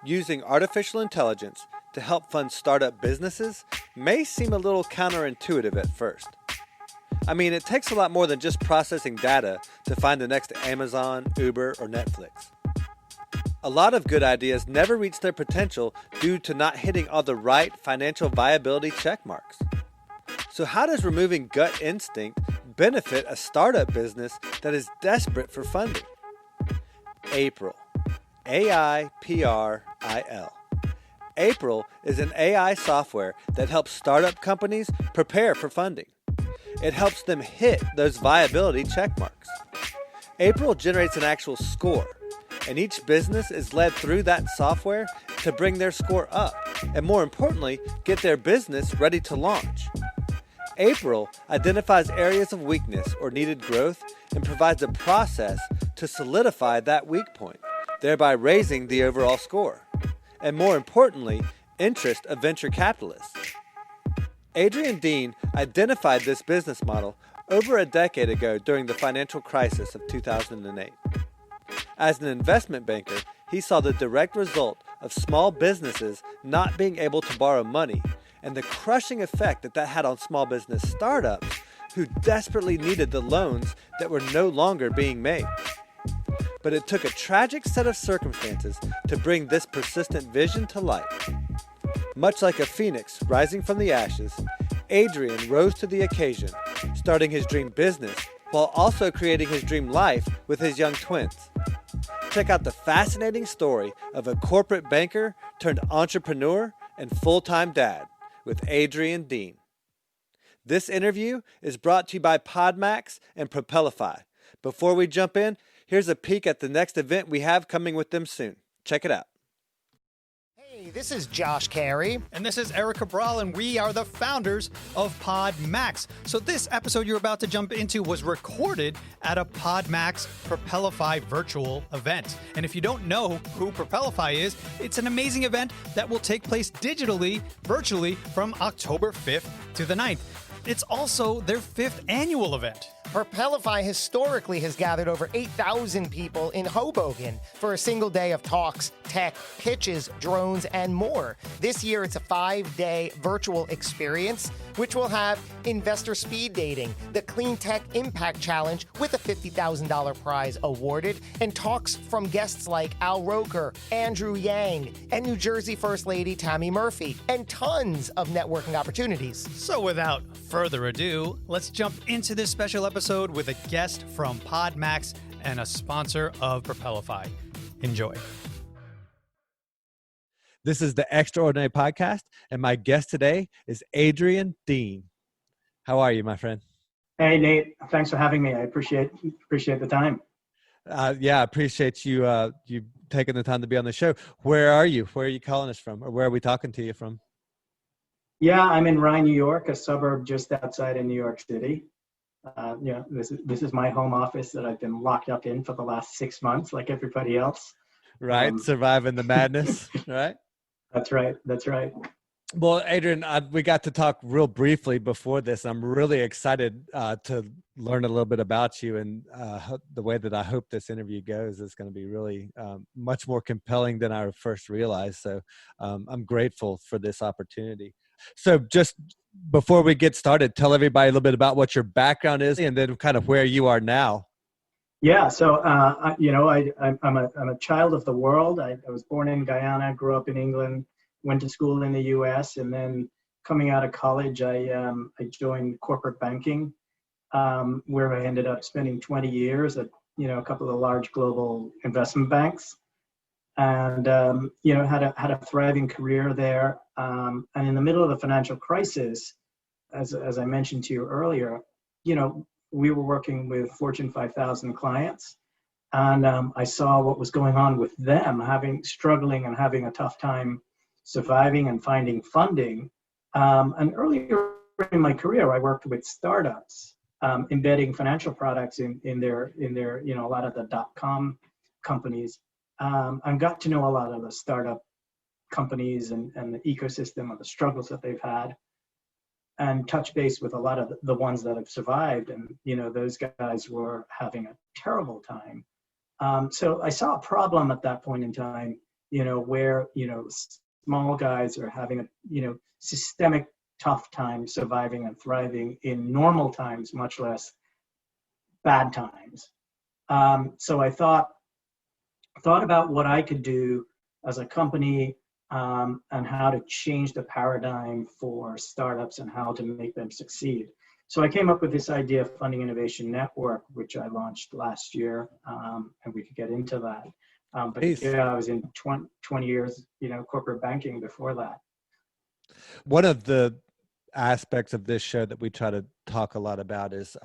Using artificial intelligence to help fund startup businesses may seem a little counterintuitive at first. I mean, it takes a lot more than just processing data to find the next Amazon, Uber, or Netflix. A lot of good ideas never reach their potential due to not hitting all the right financial viability checkmarks. So how does removing gut instinct benefit a startup business that is desperate for funding? AiPRIL. AiPRIL. AiPRIL is an AI software that helps startup companies prepare for funding. It helps them hit those viability checkmarks. AiPRIL generates an actual score, and each business is led through that software to bring their score up, and more importantly, get their business ready to launch. AiPRIL identifies areas of weakness or needed growth and provides a process to solidify that weak point, thereby raising the overall score, and more importantly, interest of venture capitalists. Adrian Deen identified this business model over a decade ago during the financial crisis of 2008. As an investment banker, he saw the direct result of small businesses not being able to borrow money and the crushing effect that had on small business startups who desperately needed the loans that were no longer being made. But it took a tragic set of circumstances to bring this persistent vision to life. Much like a phoenix rising from the ashes, Adrian rose to the occasion, starting his dream business while also creating his dream life with his young twins. Check out the fascinating story of a corporate banker turned entrepreneur and full-time dad with Adrian Deen. This interview is brought to you by PodMax and Propelify. Before we jump in, here's a peek at the next event we have coming with them soon. Check it out. Hey, this is Josh Carey. And this is Eric Cabral, and we are the founders of PodMax. So this episode you're about to jump into was recorded at a PodMax Propelify virtual event. And if you don't know who Propelify is, it's an amazing event that will take place digitally, virtually, from October 5th to the 9th. It's also their 5th annual event. Propelify historically has gathered over 8,000 people in Hoboken for a single day of talks, tech, pitches, drones, and more. This year, it's a 5-day virtual experience, which will have investor speed dating, the Clean Tech Impact Challenge with a $50,000 prize awarded, and talks from guests like Al Roker, Andrew Yang, and New Jersey First Lady Tammy Murphy, and tons of networking opportunities. So without further ado, let's jump into this special episode with a guest from PodMax and a sponsor of Propelify. Enjoy. This is the Extraordinary Podcast, and my guest today is Adrian Deen. How are you, my friend? Hey, Nate. Thanks for having me. I appreciate the time. Yeah, I appreciate you you taking the time to be on the show. Where are you? Where are you calling us from? Or where are we talking to you from? Yeah, I'm in Rye, New York, a suburb just outside of New York City. This is my home office that I've been locked up in for the last 6 months, like everybody else. Right, surviving the madness, right? That's right. Well, Adrian, we got to talk real briefly before this. I'm really excited to learn a little bit about you, and the way that I hope this interview goes is going to be really much more compelling than I first realized. So I'm grateful for this opportunity. So just before we get started, tell everybody a little bit about what your background is and then kind of where you are now. Yeah, so I'm a child of the world. I was born in Guyana, grew up in England, went to school in the U.S., and then coming out of college, I joined corporate banking, where I ended up spending 20 years at a couple of large global investment banks, and had a thriving career there. And in the middle of the financial crisis, as I mentioned to you earlier, we were working with Fortune 5000 clients, and I saw what was going on with them, struggling and having a tough time surviving and finding funding. And earlier in my career, I worked with startups, embedding financial products in their a lot of the .com companies, and got to know a lot of the startup companies and the ecosystem and the struggles that they've had, and touch base with a lot of the ones that have survived. And, those guys were having a terrible time. So I saw a problem at that point in time where, small guys are having a, systemic tough time surviving and thriving in normal times, much less bad times. So I thought about what I could do as a company, and how to change the paradigm for startups and how to make them succeed. So I came up with this idea of Funding Innovation Network, which I launched last year, and we could get into that. But yeah, I was in 20 years, corporate banking before that. One of the aspects of this show that we try to talk a lot about is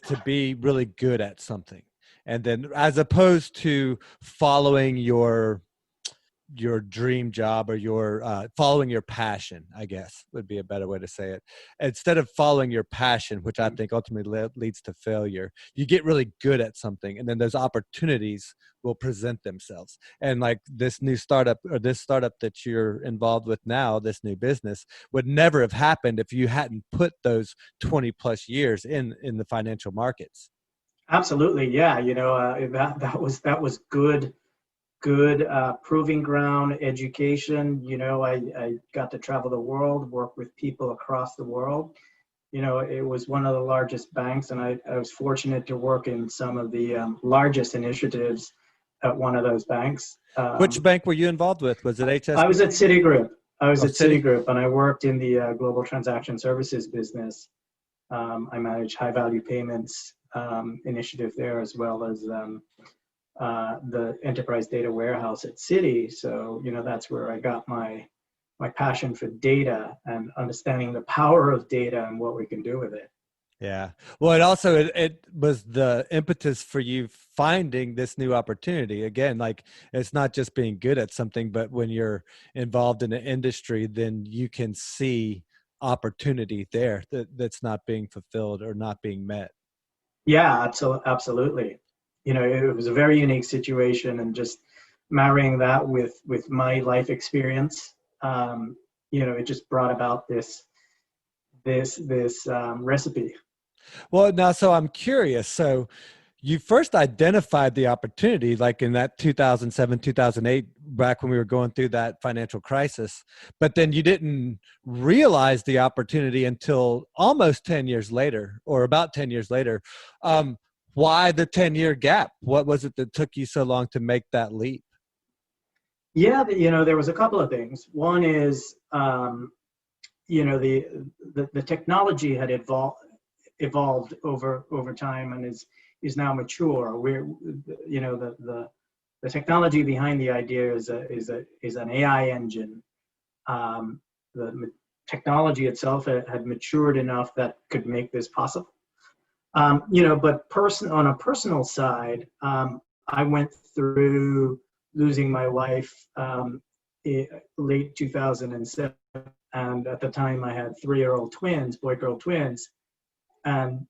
to be really good at something. And then as opposed to following your dream job or your following your passion, I guess would be a better way to say it. Instead of following your passion, which I think ultimately leads to failure, you get really good at something, and then those opportunities will present themselves. And like this new startup, or this startup that you're involved with now, this new business, would never have happened if you hadn't put those 20 plus years in the financial markets. Absolutely. Yeah. That was good proving ground education. I got to travel the world, work with people across the world. It was one of the largest banks, and I was fortunate to work in some of the largest initiatives at one of those banks. Which bank were you involved with? Was it HSBC? I was at Citigroup. Citi? Citigroup, and I worked in the global transaction services business. I managed high value payments initiative there, as well as the enterprise data warehouse at Citi. So, that's where I got my passion for data and understanding the power of data and what we can do with it. Yeah. Well, it was the impetus for you finding this new opportunity. Again, like, it's not just being good at something, but when you're involved in an industry, then you can see opportunity there that's not being fulfilled or not being met. Yeah, absolutely. It was a very unique situation, and just marrying that with my life experience, it just brought about this recipe. Well, now, so I'm curious. So you first identified the opportunity, like in that 2007, 2008, back when we were going through that financial crisis, but then you didn't realize the opportunity until almost 10 years later, or about 10 years later. Why the 10-year gap? What was it that took you so long to make that leap? Yeah, there was a couple of things. One is, the technology had evolved over time and is now mature. The technology behind the idea is an AI engine. The technology itself had matured enough that could make this possible. But on a personal side, I went through losing my wife late 2007, and at the time I had 3-year-old twins, boy-girl twins. And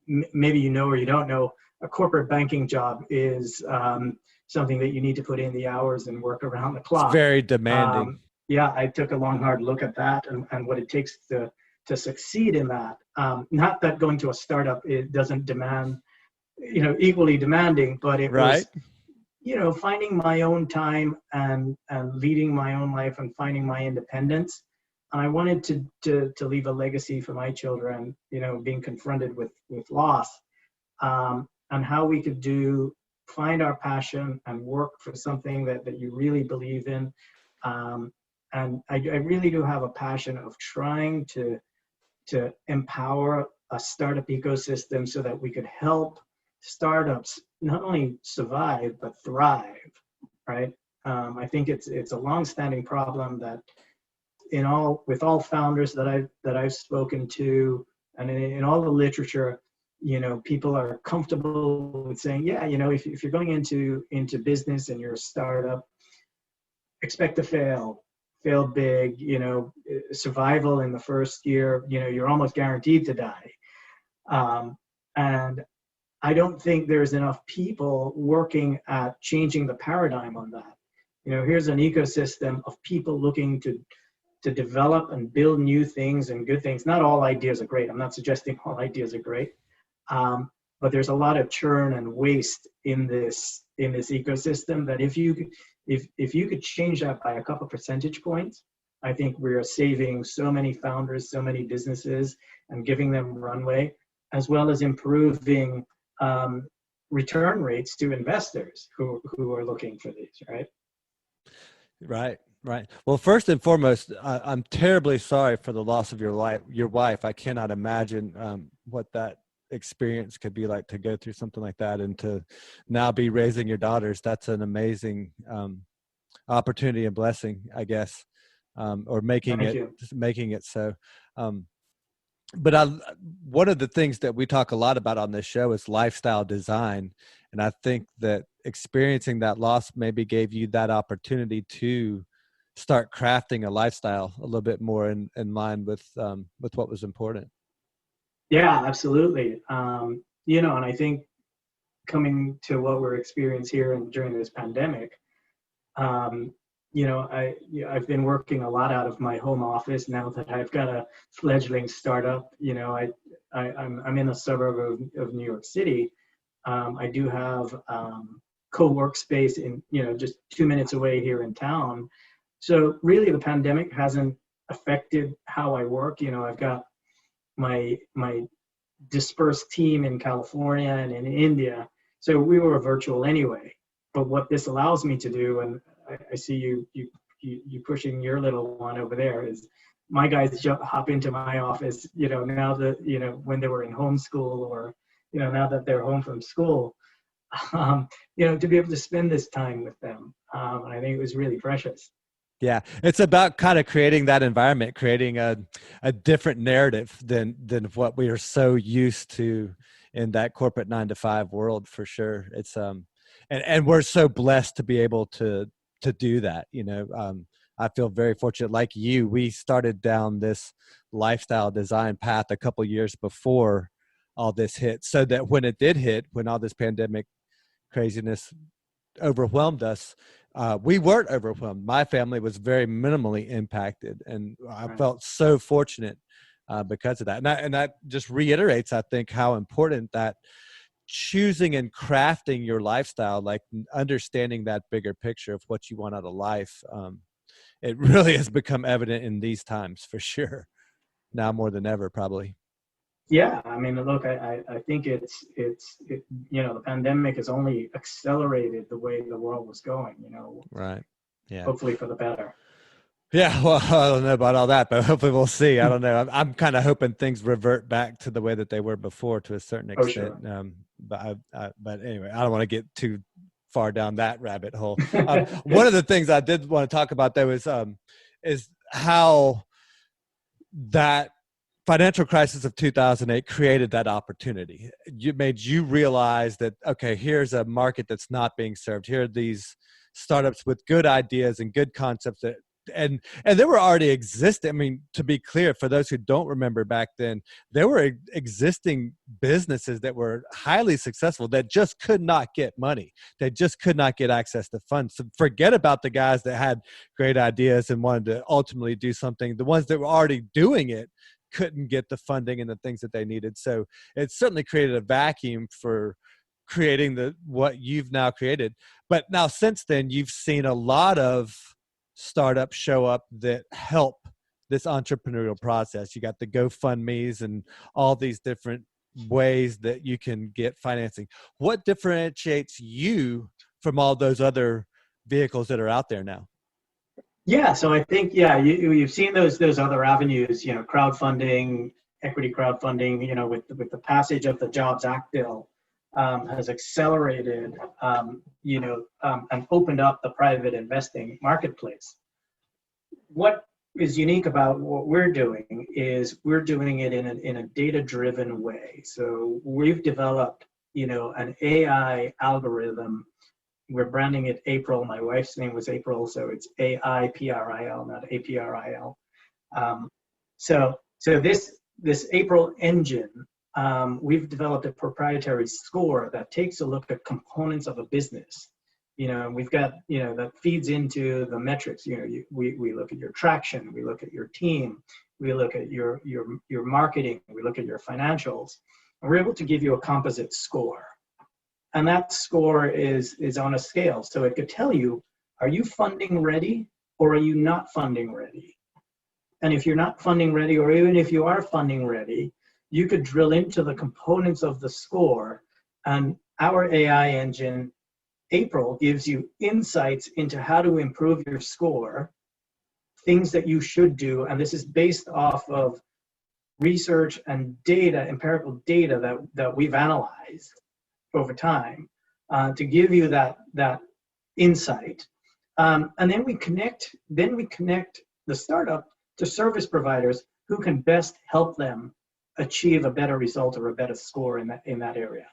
maybe you know or you don't know, a corporate banking job is something that you need to put in the hours and work around the clock. It's very demanding. Yeah, I took a long, hard look at that and what it takes to succeed in that. Not that going to a startup, it doesn't demand, equally demanding, but it right. was, finding my own time and leading my own life and finding my independence. And I wanted to leave a legacy for my children, being confronted with loss, and how we could find our passion and work for something that you really believe in. And I really do have a passion of trying to empower a startup ecosystem so that we could help startups not only survive, but thrive, right? I think it's a longstanding problem that with all founders that I've spoken to, and in all the literature, people are comfortable with saying, yeah, if you're going into business and you're a startup, expect to fail big, survival in the first year, you're almost guaranteed to die. And I don't think there's enough people working at changing the paradigm on that. Here's an ecosystem of people looking to develop and build new things and good things. Not all ideas are great. I'm not suggesting all ideas are great. But there's a lot of churn and waste in this in this ecosystem that if you could change that by a couple percentage points, I think we're saving so many founders, so many businesses, and giving them runway, as well as improving return rates to investors who are looking for these, right? Right, right. Well, first and foremost, I'm terribly sorry for the loss of your wife. I cannot imagine what that experience could be like to go through something like that, and to now be raising your daughters. That's an amazing opportunity and blessing, I guess, or making it so. But one of the things that we talk a lot about on this show is lifestyle design. And I think that experiencing that loss maybe gave you that opportunity to start crafting a lifestyle a little bit more in line with what was important. Yeah, absolutely. And I think coming to what we're experiencing here and during this pandemic, I've been working a lot out of my home office now that I've got a fledgling startup. I'm in a suburb of New York City. I do have co-work space in just 2 minutes away here in town. So really, the pandemic hasn't affected how I work. I've got my dispersed team in California and in India, so we were virtual anyway. But what this allows me to do, and I see you pushing your little one over there, is my guys hop into my office, now that, when they were in homeschool, or, now that they're home from school, to be able to spend this time with them. And I think it was really precious. Yeah, it's about kind of creating that environment, creating a different narrative than what we are so used to in that corporate 9-to-5 world, for sure. It's and we're so blessed to be able to do that. I feel very fortunate. Like you, we started down this lifestyle design path a couple years before all this hit, so that when it did hit, when all this pandemic craziness overwhelmed us, we weren't overwhelmed. My family was very minimally impacted, and I felt so fortunate because of that. And that just reiterates, I think, how important that choosing and crafting your lifestyle, like understanding that bigger picture of what you want out of life, it really has become evident in these times, for sure. Now more than ever, probably. Yeah, I mean, look, I think the pandemic has only accelerated the way the world was going, Right. Yeah. Hopefully for the better. Yeah, well, I don't know about all that, but hopefully we'll see. I don't know. I'm kind of hoping things revert back to the way that they were before, to a certain extent. Oh, sure. But anyway, I don't want to get too far down that rabbit hole. One of the things I did want to talk about, though, is how that financial crisis of 2008 created that opportunity. It made you realize that, okay, here's a market that's not being served. Here are these startups with good ideas and good concepts that, and they were already existing. I mean, to be clear, for those who don't remember back then, there were existing businesses that were highly successful that just could not get money. They just could not get access to funds. So forget about the guys that had great ideas and wanted to ultimately do something. The ones that were already doing it couldn't get the funding and the things that they needed. So it certainly created a vacuum for creating what you've now created. But now since then, you've seen a lot of startups show up that help this entrepreneurial process. You got the GoFundMe's and all these different ways that you can get financing. What differentiates you from all those other vehicles that are out there now? Yeah, so I think, you've seen those other avenues, crowdfunding, equity crowdfunding, with the passage of the Jobs Act bill, has accelerated, and opened up the private investing marketplace. What is unique about what we're doing is we're doing it in a data-driven way. So we've developed, an AI algorithm. We're branding it AiPRIL. My wife's name was April, so it's AiPRIL, not APRIL. So this AiPRIL engine, we've developed a proprietary score that takes a look at components of a business. We've got, that feeds into the metrics. We look at your traction, we look at your team, we look at your marketing, we look at your financials, and we're able to give you a composite score. And that score is on a scale. So it could tell you, are you funding ready or are you not funding ready? And if you're not funding ready, or even if you are funding ready, you could drill into the components of the score, and our AI engine, AiPRIL, gives you insights into how to improve your score, things that you should do. And this is based off of research and data, empirical data that we've analyzed over time to give you that insight. And then we connect the startup to service providers who can best help them achieve a better result or a better score in that area.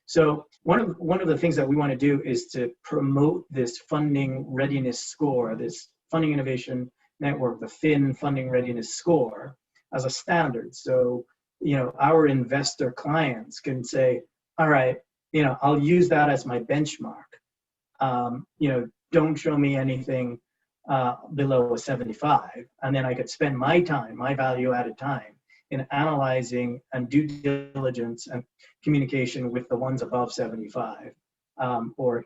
So one of the things that we want to do is to promote this funding readiness score, this funding innovation network, the FIN funding readiness score, as a standard. So, our investor clients can say, all right, I'll use that as my benchmark. Don't show me anything below a 75. And then I could spend my time, my value added time, in analyzing and due diligence and communication with the ones above 75, or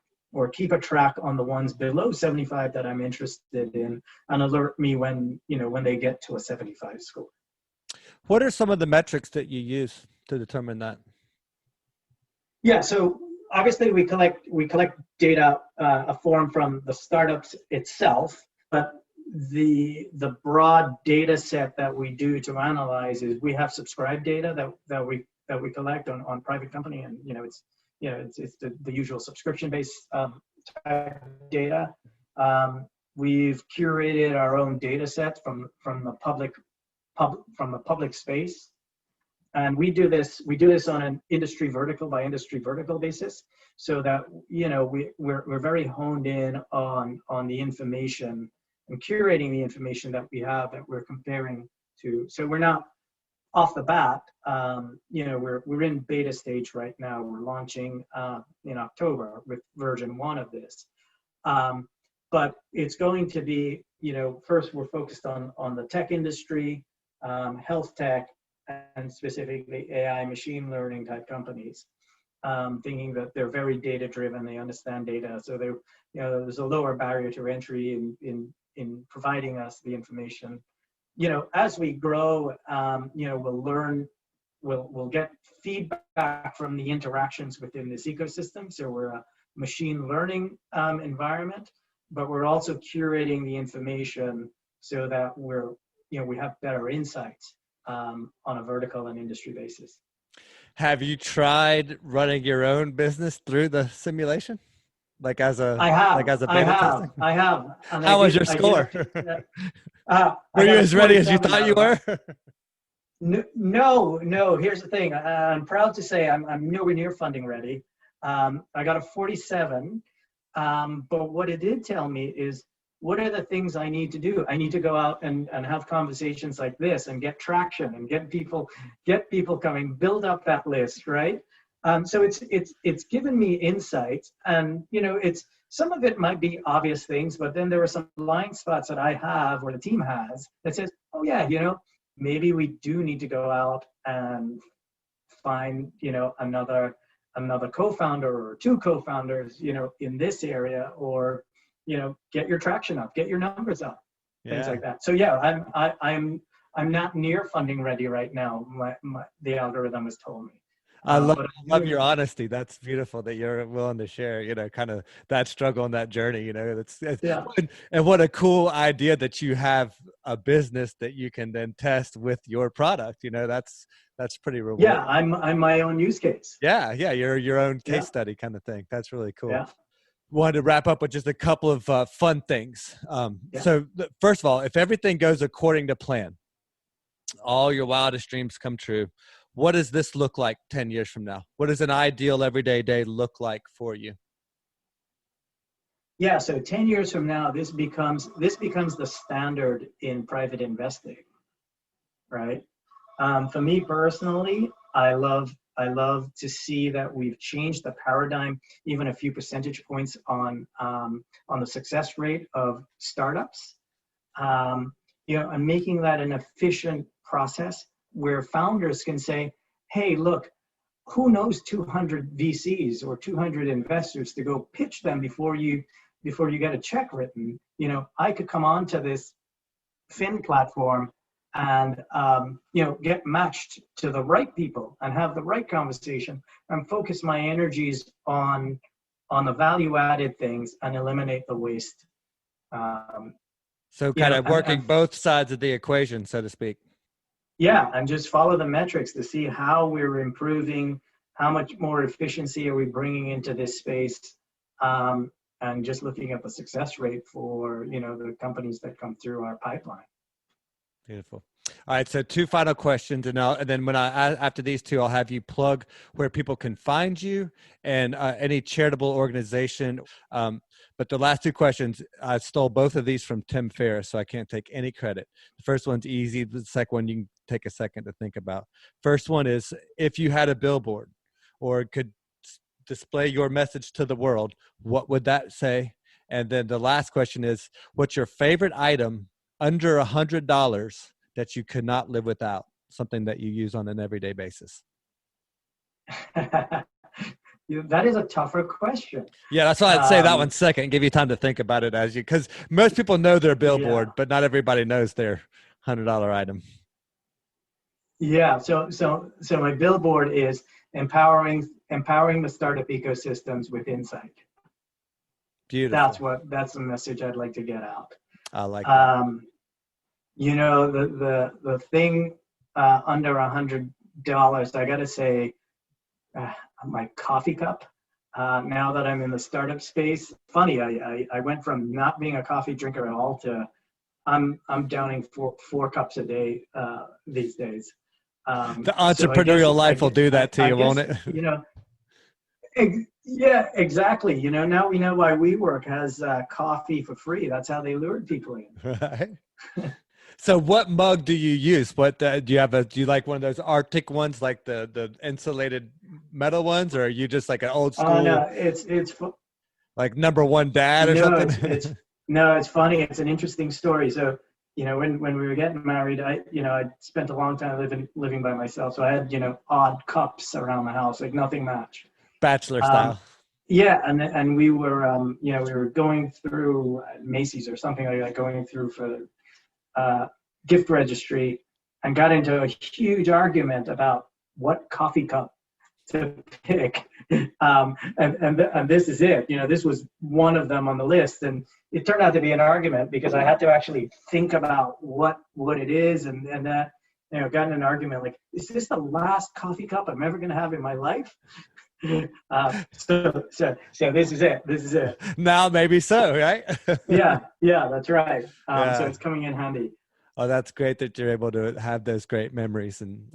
keep a track on the ones below 75 that I'm interested in, and alert me when they get to a 75 score. What are some of the metrics that you use to determine that? Yeah, so obviously we collect data, a form from the startups itself, but the broad data set that we do to analyze is we have subscribed data that we collect on private company, and it's the usual subscription-based type data. We've curated our own data set from the public space, and we do this on an industry vertical by industry vertical basis, so that we're very honed in on the information and curating the information that we have that we're comparing to. So we're not off the bat, we're in beta stage right now. We're launching in October with version 1 of this. But it's going to be, first we're focused on the tech industry, health tech, and specifically AI machine learning type companies, thinking that they're very data driven, they understand data. So there's a lower barrier to entry in providing us the information. As we grow, we'll learn, we'll get feedback from the interactions within this ecosystem. So we're a machine learning environment, but we're also curating the information so that we have better insights on a vertical and industry basis. Have you tried running your own business through the simulation? Like as a beta testing? I have. And How was your score? Were you as ready as you thought you were? No. Here's the thing. I'm proud to say I'm nowhere near funding ready. I got a 47. But what it did tell me is, what are the things I need to do? I need to go out and have conversations like this and get traction and get people coming, build up that list, right? So it's given me insights, and it's some of it might be obvious things, but then there are some blind spots that I have or the team has that says, oh yeah, maybe we do need to go out and find another co-founder or two co-founders in this area, or get your traction up, get your numbers up, things like that. So yeah, I'm not near funding ready right now. The algorithm has told me. I love your honesty. That's beautiful that you're willing to share, kind of that struggle and that journey, and what a cool idea that you have a business that you can then test with your product. That's pretty rewarding. Yeah, I'm my own use case. Yeah. You're your own case study kind of thing. That's really cool. Yeah. Wanted to wrap up with just a couple of fun things. So first of all, if everything goes according to plan, all your wildest dreams come true, what does this look like 10 years from now? What does an ideal everyday day look like for you? Yeah, so 10 years from now, this becomes the standard in private investing, right? For me personally, I love to see that we've changed the paradigm, even a few percentage points on the success rate of startups, and making that an efficient process where founders can say, hey, look, who knows 200 VCs or 200 investors to go pitch them before you get a check written. You know, I could come onto this Fin platform and get matched to the right people and have the right conversation and focus my energies on the value added things and eliminate the waste. So kind of working both sides of the equation, so to speak. Yeah, and just follow the metrics to see how we're improving, how much more efficiency are we bringing into this space, and just looking at the success rate for the companies that come through our pipeline. Beautiful. All right, so 2 final questions, and then after these 2, I'll have you plug where people can find you and any charitable organization. But the last 2 questions, I stole both of these from Tim Ferriss, so I can't take any credit. The first one's easy. The second one you can take a second to think about. First one is, if you had a billboard or could display your message to the world, what would that say? And then the last question is, what's your favorite item under $100 that you could not live without, something that you use on an everyday basis? That is a tougher question. Yeah, that's why I'd say that one second and give you time to think about it because most people know their billboard, but not everybody knows their $100 item. Yeah, so my billboard is empowering the startup ecosystems with insight. Beautiful. That's the message I'd like to get out. I like that. The thing under $100, I got to say, my coffee cup. Now that I'm in the startup space, funny, I went from not being a coffee drinker at all to I'm downing four cups a day these days. The entrepreneurial life will do that to you, won't it? Yeah, exactly. Now we know why WeWork has coffee for free. That's how they lured people in. Right. So what mug do you use? What do you have? Do you like one of those Arctic ones, like the insulated metal ones, or are you just like an old school? Oh no, it's like number one dad or something. It's funny. It's an interesting story. So when we were getting married, I spent a long time living by myself, so I had odd cups around the house, like nothing matched. Bachelor style. Yeah, and we were we were going through Macy's or something like that, going through for gift registry, and got into a huge argument about what coffee cup to pick. And this is it. This was one of them on the list, and it turned out to be an argument because I had to actually think about what it is, and that got in an argument like, is this the last coffee cup I'm ever going to have in my life? So this is it. Now maybe so, right? yeah, that's right. So it's coming in handy. Oh, that's great that you're able to have those great memories, and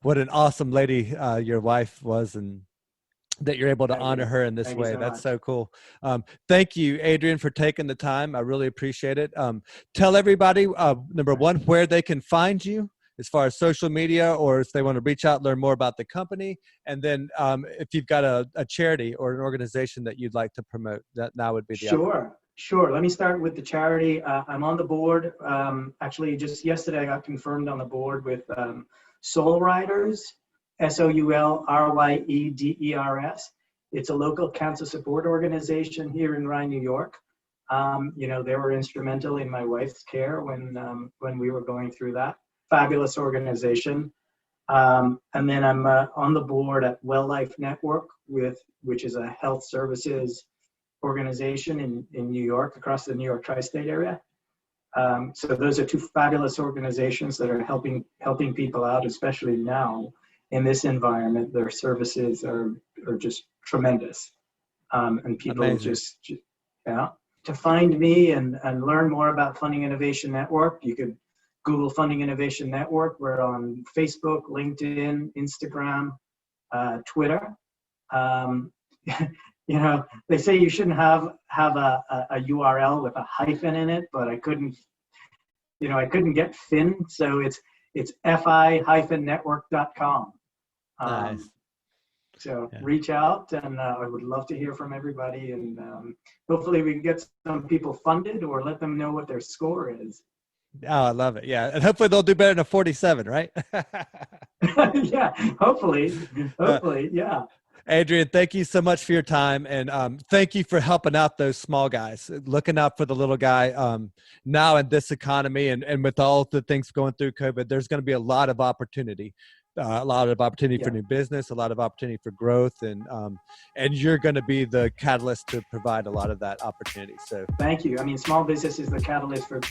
what an awesome lady your wife was, and that you're able to honor her in this way. That's so cool. Thank you, Adrian, for taking the time. I really appreciate it. Tell everybody, number one, where they can find you as far as social media, or if they want to reach out, learn more about the company. And then if you've got a charity or an organization that you'd like to promote, that now would be the Sure. Let me start with the charity. I'm on the board. Actually, just yesterday, I got confirmed on the board with Soul Riders, SOULRYEDERS. It's a local cancer support organization here in Rye, New York. They were instrumental in my wife's care when we were going through that. Fabulous organization. And then I'm on the board at Well Life Network, which is a health services organization in New York, across the New York tri-state area. So those are 2 fabulous organizations that are helping people out, especially now in this environment. Their services are just tremendous. And people Amazing. To find me and learn more about Funding Innovation Network, you could Google Funding Innovation Network. We're on Facebook, LinkedIn, Instagram, Twitter. They say you shouldn't have a URL with a hyphen in it, but I couldn't get Fin, so it's fi-network.com. Nice. So reach out, and I would love to hear from everybody, and hopefully we can get some people funded or let them know what their score is. Oh, I love it. Yeah. And hopefully they'll do better than a 47, right? Yeah, hopefully, yeah. Adrian, thank you so much for your time. And thank you for helping out those small guys, looking out for the little guy. Now in this economy and with all the things going through COVID, there's going to be a lot of opportunity. For new business, a lot of opportunity for growth, and you're going to be the catalyst to provide a lot of that opportunity. So thank you. I mean, small business is the catalyst for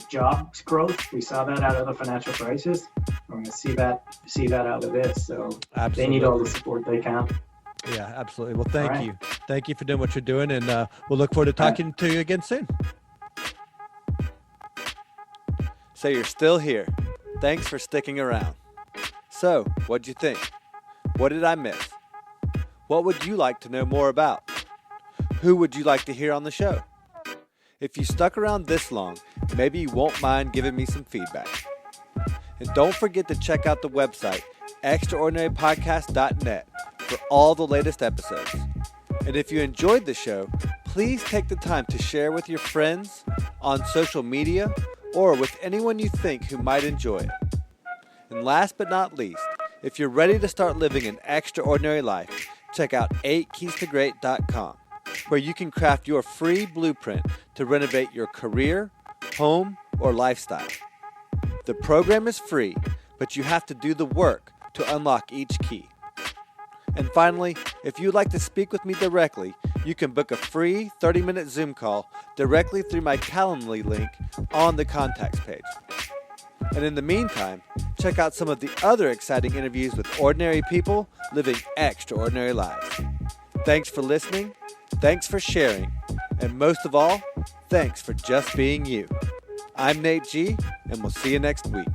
jobs growth. We saw that out of the financial crisis. We're going to see that out of this. So Absolutely. They need all the support they can. Yeah, absolutely. Well, thank you. Thank you for doing what you're doing, and we'll look forward to talking to you again soon. So you're still here. Thanks for sticking around. So, what'd you think? What did I miss? What would you like to know more about? Who would you like to hear on the show? If you stuck around this long, maybe you won't mind giving me some feedback. And don't forget to check out the website, extraordinarypodcast.net, for all the latest episodes. And if you enjoyed the show, please take the time to share with your friends, on social media, or with anyone you think who might enjoy it. And last but not least, if you're ready to start living an extraordinary life, check out 8keystogreat.com, where you can craft your free blueprint to renovate your career, home, or lifestyle. The program is free, but you have to do the work to unlock each key. And finally, if you'd like to speak with me directly, you can book a free 30-minute Zoom call directly through my Calendly link on the contacts page. And in the meantime, check out some of the other exciting interviews with ordinary people living extraordinary lives. Thanks for listening, thanks for sharing, and most of all, thanks for just being you. I'm Nate G, and we'll see you next week.